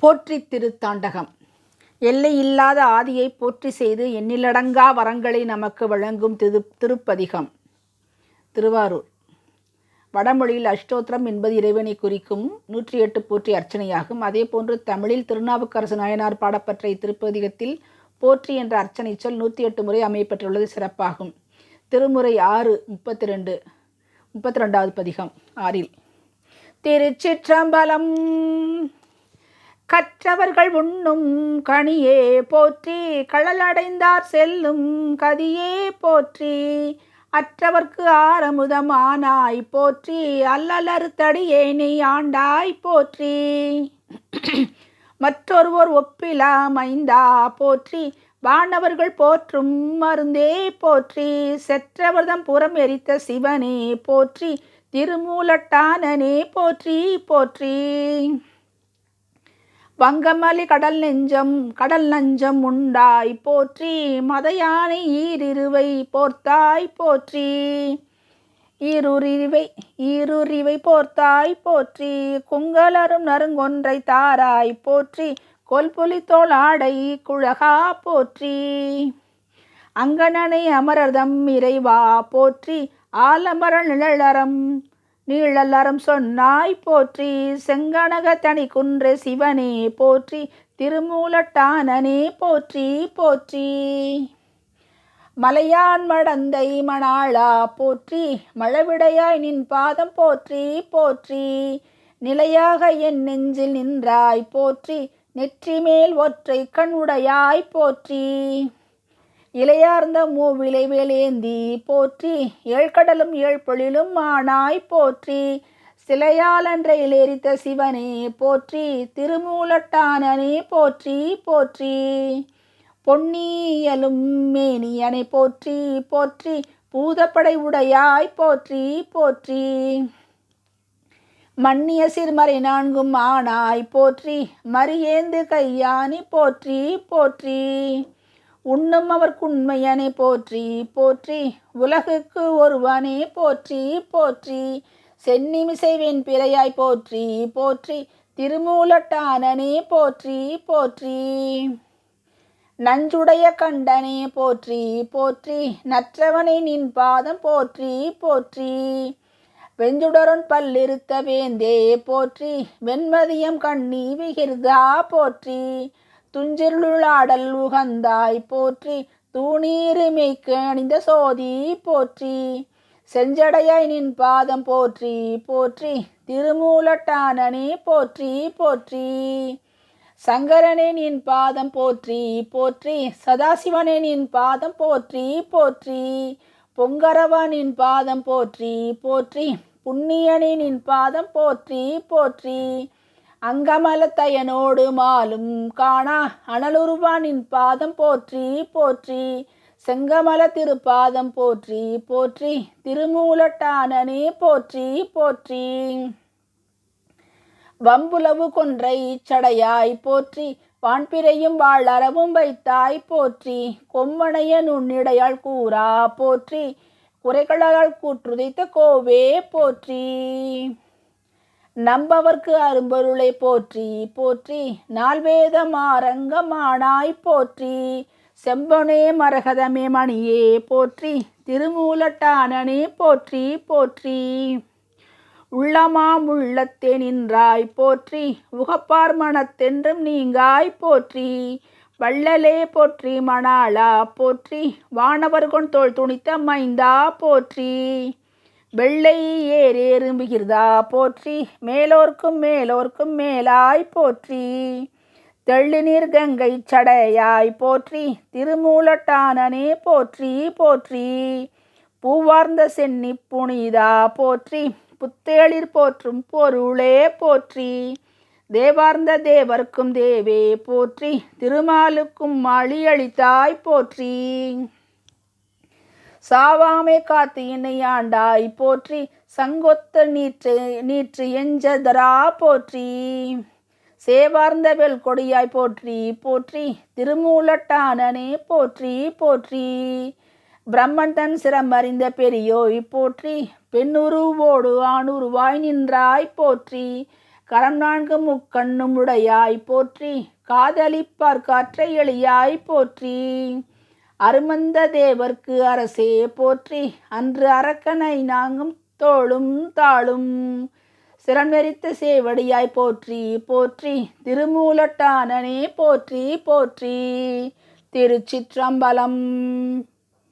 போற்றி திருத்தாண்டகம். எல்லையில்லாத ஆதியை போற்றி செய்து எண்ணிலடங்கா வரங்களை நமக்கு வழங்கும் திருப்பதிகம். திருவாரூர். வடமொழியில் அஷ்டோத்திரம் என்பது இறைவனை குறிக்கும் 108 போற்றி அர்ச்சனையாகும். அதே போன்று தமிழில் திருநாவுக்கரசு நாயனார் பாடப்பெற்ற இத்திருப்பதிகத்தில் போற்றி என்ற அர்ச்சனை சொல் 108 முறை அமையப்பட்டுள்ளது சிறப்பாகும். திருமுறை 32வது பதிகம் 6. திருச்சிற்றம்பலம். கற்றவர்கள் உண்ணும் கனியே போற்றி, கழலடைந்தார் செல்லும் கதியே போற்றி, அற்றவர்க்கு ஆரமுதம் ஆனாய் போற்றி, அல்லலறுத்தடியேனை ஆண்டாய் போற்றி, மற்றொருவர் ஒப்பிலா மைந்தா போற்றி, வானவர்கள் போற்றும் மருந்தே போற்றி, செற்றவர்தம் புறம் எரித்த சிவனே போற்றி, திருமூலட்டானனே போற்றி போற்றி, வங்கமலி கடல் நஞ்சம் உண்டாய் போற்றி, மதயானை ஈரிருவை போர்த்தாய் போற்றி, ஈருரிவை போர்த்தாய் போற்றி, குங்கலரும் நறுங்கொன்றை தாராய் போற்றி, கொல்புலி தோள் ஆடை குழகா போற்றி, அங்கனனை அமரர்தம் இறைவா போற்றி, ஆலமர நீழலறம் சொன்னாய் போற்றி, செங்கனக தனி குன்றே சிவனே போற்றி, திருமூலட்டானனே போற்றி போற்றி, மலையான் மடந்தை மணாளா போற்றி, மழவிடையாய் நின் பாதம் போற்றி போற்றி, நிலையாக என் நெஞ்சில் நின்றாய் போற்றி, நெற்றி மேல் ஒற்றை கண் உடையாய் போற்றி, இலையார்ந்த மூவிலை வேலேந்தி போற்றி, ஏழ்கடலும் ஏழ்பொழிலும் ஆனாய் போற்றி, சிலையாலன்றையில் எரித்த சிவனே போற்றி, திருமூலட்டானனே போற்றி போற்றி, பொன்னியலும் மேனியனை போற்றி போற்றி, பூதப்படை உடையாய் போற்றி போற்றி, மன்னிய சிறுமறை 4 ஆனாய் போற்றி, மரியேந்து கையானி போற்றி போற்றி, உண்ணும் அவர்க்குண்மையனே போற்றி போற்றி, உலகுக்கு ஒருவனே போற்றி போற்றி, சென்னிமிசை வெண்பிறையாய் போற்றி போற்றி, திருமூலட்டானனே போற்றி போற்றி, நஞ்சுடைய கண்டனே போற்றி போற்றி, நற்றவனை நின் பாதம் போற்றி போற்றி, வெஞ்சுடருன் பல்லிருத்த வேந்தே போற்றி, வெண்மதியம் கண்ணி விகிர்தா போற்றி, துஞ்சிருளாடல் உகந்தாய் போற்றி, தூணீரு மேய்க்கு அணிந்த சோதி போற்றி, செஞ்சடையாய் நின் பாதம் போற்றி போற்றி, திருமூலட்டானனே போற்றி போற்றி, சங்கரனே நின் பாதம் போற்றி போற்றி, சதாசிவனே நின் பாதம் போற்றி போற்றி, பொங்கரவா நின் பாதம் போற்றி போற்றி, புண்ணியனே நின் பாதம் போற்றி போற்றி, அங்கமலத்தையனோடு மாலும் காணா அனலுருவானின் பாதம் போற்றி போற்றி, செங்கமல திருப்பாதம் போற்றி போற்றி, திருமூலட்டானனே போற்றி போற்றி, வம்புலவு கொன்றை சடையாய் போற்றி, வான்பிறையும் வாழறவும் வைத்தாய் போற்றி, கொம்மனைய நுண்ணிடையாள் கூறா போற்றி, குறைகளால் கூற்றுதைத்த கோவே போற்றி, நம்பவர்க்கு அரும்பொருளை போற்றி போற்றி, நால்வேதம் ஆரங்கமானாய் போற்றி, செம்பொனே மரகதமே மணியே போற்றி, திருமூலட்டானனே போற்றி போற்றி, உள்ளமாம் உள்ளத்தே நின்றாய் போற்றி, உகப்பார் மனத்தென்றும் நீங்காய் போற்றி, வள்ளலே போற்றி மணாளா போற்றி, வானவர்கொன் தோள் துணித்த மைந்தா போற்றி, வெள்ளை ஏறுமிகிர்தா போற்றி, மேலோர்க்கும் மேலாய் போற்றி, தெள்ளிநீர் கங்கை சடையாய் போற்றி, திருமூலட்டானனே போற்றி போற்றி, பூவார்ந்த சென்னி புனிதா போற்றி, புத்தேளிர் போற்றும் பொருளே போற்றி, தேவார்ந்த தேவர்க்கும் தேவே போற்றி, திருமாலுக்கும் அழியளித்தாய் போற்றி, சாவாமை காத்து என்னை ஆண்டாய் போற்றி, சங்கொத்த நீற்று எஞ்சதரா போற்றி, சேவார்ந்த வெல் கொடியாய் போற்றி போற்றி, திருமூலட்டானனே போற்றி போற்றி, பிரம்மன் தன் சிரமறிந்த பெரியோய் போற்றி, பெண்ணுருவோடு ஆணுருவாய் நின்றாய் போற்றி, கரம் நான்கு முக்கண்ணும் உடையாய் போற்றி, காதலிப்பார் காற்றை எளியாய் போற்றி, அருமந்த தேவர்க்கு அரசே போற்றி, அன்று அரக்கனை நாங்கும் தோளும் தாளும், சிரமெரித்த சேவடியாய் போற்றி போற்றி, திருமூலட்டானனே போற்றி போற்றி. திருச்சிற்றம்பலம்.